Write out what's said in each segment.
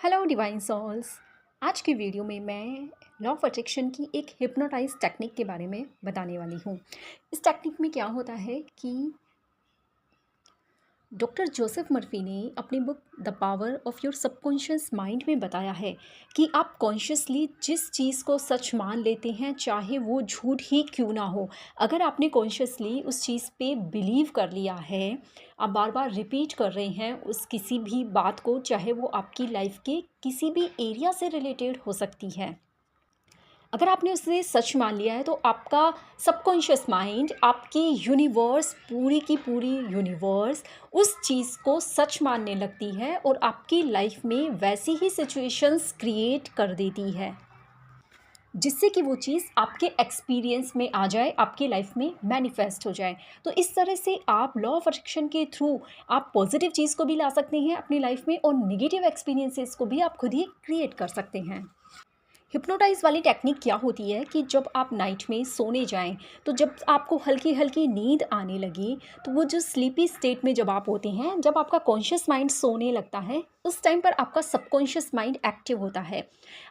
Hello divine souls. आज की video में मैं लॉ ऑफ अट्रैक्शन की एक हिप्नोटाइज टेक्निक के बारे में बताने वाली हूँ। इस टेक्निक में क्या होता है कि डॉक्टर जोसेफ मर्फी ने अपनी book the power of your subconscious mind में बताया है कि आप कॉन्शियसली जिस चीज़ को सच मान लेते हैं, चाहे वो झूठ ही क्यों ना हो, अगर आपने कॉन्शियसली उस चीज़ पे बिलीव कर लिया है, आप बार बार रिपीट कर रहे हैं उस किसी भी बात को, चाहे वो आपकी लाइफ के किसी भी एरिया से रिलेटेड हो सकती है। अगर आपने उसे सच मान लिया है तो आपका सबकॉन्शियस माइंड, आपकी यूनिवर्स, पूरी की पूरी यूनिवर्स उस चीज़ को सच मानने लगती है और आपकी लाइफ में वैसी ही सिचुएशंस क्रिएट कर देती है जिससे कि वो चीज़ आपके एक्सपीरियंस में आ जाए, आपकी लाइफ में मैनिफेस्ट हो जाए। तो इस तरह से आप लॉ ऑफ अट्रैक्शन के थ्रू आप पॉजिटिव चीज़ को भी ला सकते हैं अपनी लाइफ में और नेगेटिव एक्सपीरियंसेस को भी आप खुद ही क्रिएट कर सकते हैं। हिप्नोटाइज़ वाली टेक्निक क्या होती है कि जब आप नाइट में सोने जाएं, तो जब आपको हल्की हल्की नींद आने लगी, तो वो जो स्लीपी स्टेट में जब आप होते हैं, जब आपका कॉन्शियस माइंड सोने लगता है, उस टाइम पर आपका सबकॉन्शियस माइंड एक्टिव होता है।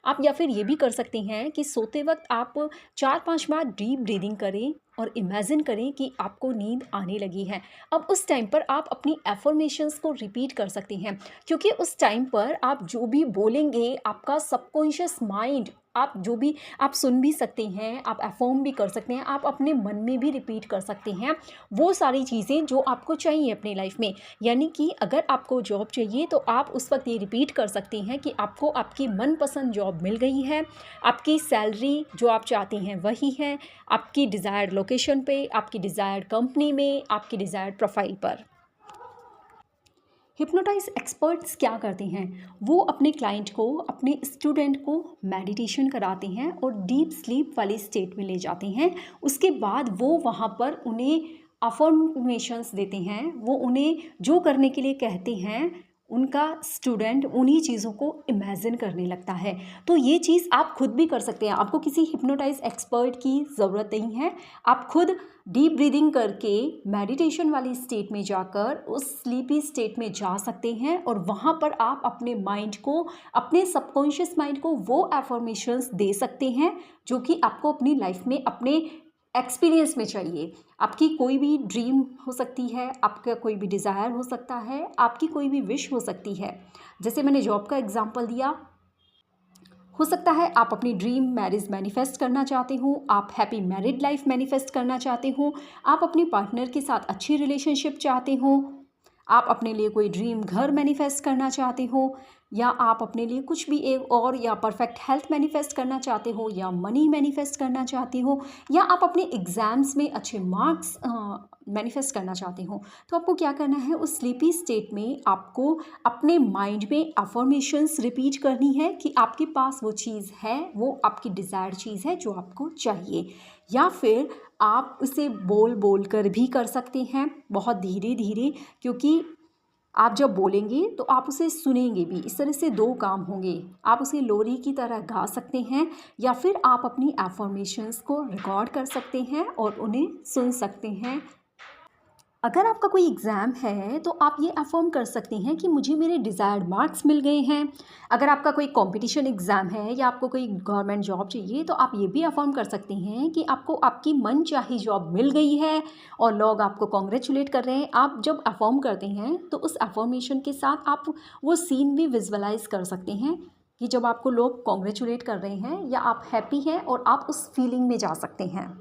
आप या फिर ये भी कर सकते हैं कि सोते वक्त आप 4-5 बार डीप ब्रीदिंग करें और इमेजिन करें कि आपको नींद आने लगी है। अब उस टाइम पर आप अपनी एफर्मेशंस को रिपीट कर सकते हैं, क्योंकि उस टाइम पर आप जो भी बोलेंगे, आपका सबकॉन्शियस माइंड, आप जो भी आप सुन भी सकते हैं, आप अफर्म भी कर सकते हैं, आप अपने मन में भी रिपीट कर सकते हैं वो सारी चीज़ें जो आपको चाहिए अपनी लाइफ में। यानी कि अगर आपको जॉब चाहिए तो आप उस वक्त ये रिपीट कर सकते हैं कि आपको आपकी मनपसंद जॉब मिल गई है, आपकी सैलरी जो आप चाहते हैं वही है, आपकी डिज़ायर्ड लोकेशन पे, आपकी डिज़ायर्ड कंपनी में, आपकी डिज़ायर्ड प्रोफाइल पर। हिप्नोटाइज एक्सपर्ट्स क्या करते हैं, वो अपने क्लाइंट को, अपने स्टूडेंट को मेडिटेशन कराते हैं और डीप स्लीप वाली स्टेट में ले जाते हैं। उसके बाद वो वहाँ पर उन्हें अफर्मेशंस देते हैं, वो उन्हें जो करने के लिए कहते हैं, उनका स्टूडेंट उन्हीं चीज़ों को इमेजिन करने लगता है। तो ये चीज़ आप खुद भी कर सकते हैं, आपको किसी हिप्नोटाइज एक्सपर्ट की ज़रूरत नहीं है। आप खुद डीप ब्रीदिंग करके मेडिटेशन वाली स्टेट में जाकर उस स्लीपी स्टेट में जा सकते हैं और वहाँ पर आप अपने माइंड को, अपने सबकॉन्शियस माइंड को वो एफर्मेशंस दे सकते हैं जो कि आपको अपनी लाइफ में, अपने एक्सपीरियंस में चाहिए। आपकी कोई भी ड्रीम हो सकती है, आपका कोई भी डिज़ायर हो सकता है, आपकी कोई भी विश हो सकती है। जैसे मैंने जॉब का एग्जांपल दिया, हो सकता है आप अपनी ड्रीम मैरिज मैनिफेस्ट करना चाहते हो, आप हैप्पी मैरिड लाइफ मैनिफेस्ट करना चाहते हो, आप अपने पार्टनर के साथ अच्छी रिलेशनशिप चाहते हो, आप अपने लिए कोई ड्रीम घर मैनिफेस्ट करना चाहते हो, या आप अपने लिए कुछ भी एक और, या परफेक्ट हेल्थ मैनिफेस्ट करना चाहते हो, या मनी मैनिफेस्ट करना चाहते हो, या आप अपने एग्ज़ाम्स में अच्छे मार्क्स मैनिफेस्ट करना चाहते हो। तो आपको क्या करना है, उस स्लीपी स्टेट में आपको अपने माइंड में अफर्मेशंस रिपीट करनी है कि आपके पास वो चीज़ है, वो आपकी डिज़ायर्ड चीज़ है जो आपको चाहिए। या फिर आप उसे बोल बोल कर भी कर सकते हैं, बहुत धीरे धीरे, क्योंकि आप जब बोलेंगे तो आप उसे सुनेंगे भी। इस तरह से दो काम होंगे, आप उसे लोरी की तरह गा सकते हैं या फिर आप अपनी एफर्मेशंस को रिकॉर्ड कर सकते हैं और उन्हें सुन सकते हैं। अगर आपका कोई एग्ज़ाम है तो आप ये अफ़र्म कर सकते हैं कि मुझे मेरे डिज़ायर्ड मार्क्स मिल गए हैं। अगर आपका कोई कंपटीशन एग्ज़ाम है या आपको कोई गवर्नमेंट जॉब चाहिए तो आप ये भी अफ़र्म कर सकते हैं कि आपको आपकी मनचाही जॉब मिल गई है और लोग आपको कॉन्ग्रेचुलेट कर रहे हैं। आप जब अफ़र्म करते हैं तो उस अफ़र्मेशन के साथ आप वो सीन भी विजुअलाइज़ कर सकते हैं कि जब आपको लोग कॉन्ग्रेचुलेट कर रहे हैं या आप हैप्पी हैं और आप उस फीलिंग में जा सकते हैं।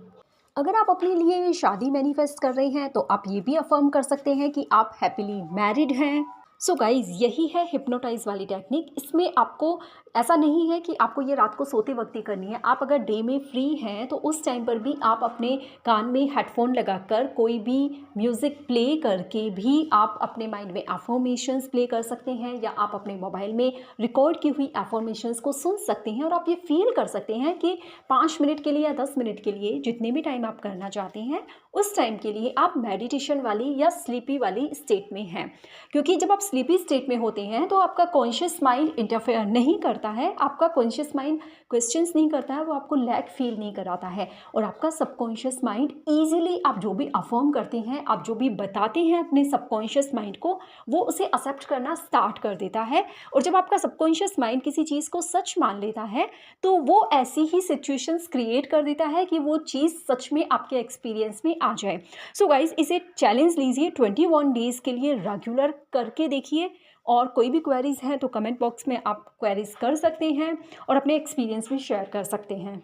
अगर आप अपने लिए शादी मैनिफेस्ट कर रहे हैं तो आप ये भी अफर्म कर सकते हैं कि आप हैप्पीली मैरिड हैं। सो गाइज़, यही है हिप्नोटाइज वाली टेक्निक। इसमें आपको ऐसा नहीं है कि आपको ये रात को सोते वक्त ही करनी है। आप अगर डे में फ्री हैं तो उस टाइम पर भी आप अपने कान में हेडफोन लगाकर कोई भी म्यूज़िक प्ले करके भी आप अपने माइंड में अफर्मेशंस प्ले कर सकते हैं, या आप अपने मोबाइल में रिकॉर्ड की हुई अफर्मेशंस को सुन सकते हैं और आप ये फील कर सकते हैं कि 5 मिनट के लिए या 10 मिनट के लिए, जितने भी टाइम आप करना चाहते हैं, उस टाइम के लिए आप मेडिटेशन वाली या स्लीपी वाली स्टेट में हैं। क्योंकि जब आप स्लीपी स्टेट में होते हैं तो आपका कॉन्शियस माइंड इंटरफेयर नहीं करता है, आपका कॉन्शियस माइंड क्वेश्चंस नहीं करता है, वो आपको लैक फील नहीं कराता है। और आपका सबकॉन्शियस माइंड ईजिली आप जो भी अफर्म करते हैं, आप जो भी बताते हैं अपने सबकॉन्शियस माइंड को, वो उसे एक्सेप्ट करना स्टार्ट कर देता है। और जब आपका सबकॉन्शियस माइंड किसी चीज़ को सच मान लेता है तो वो ऐसी ही सिचुएशंस क्रिएट कर देता है कि वो चीज़ सच में आपके एक्सपीरियंस में आ जाए। सो गाइज, इसे चैलेंज लीजिए, 21 डेज़ के लिए रेगुलर करके देखिए। और कोई भी क्वेरीज हैं तो कमेंट बॉक्स में आप क्वेरीज कर सकते हैं और अपने एक्सपीरियंस भी शेयर कर सकते हैं।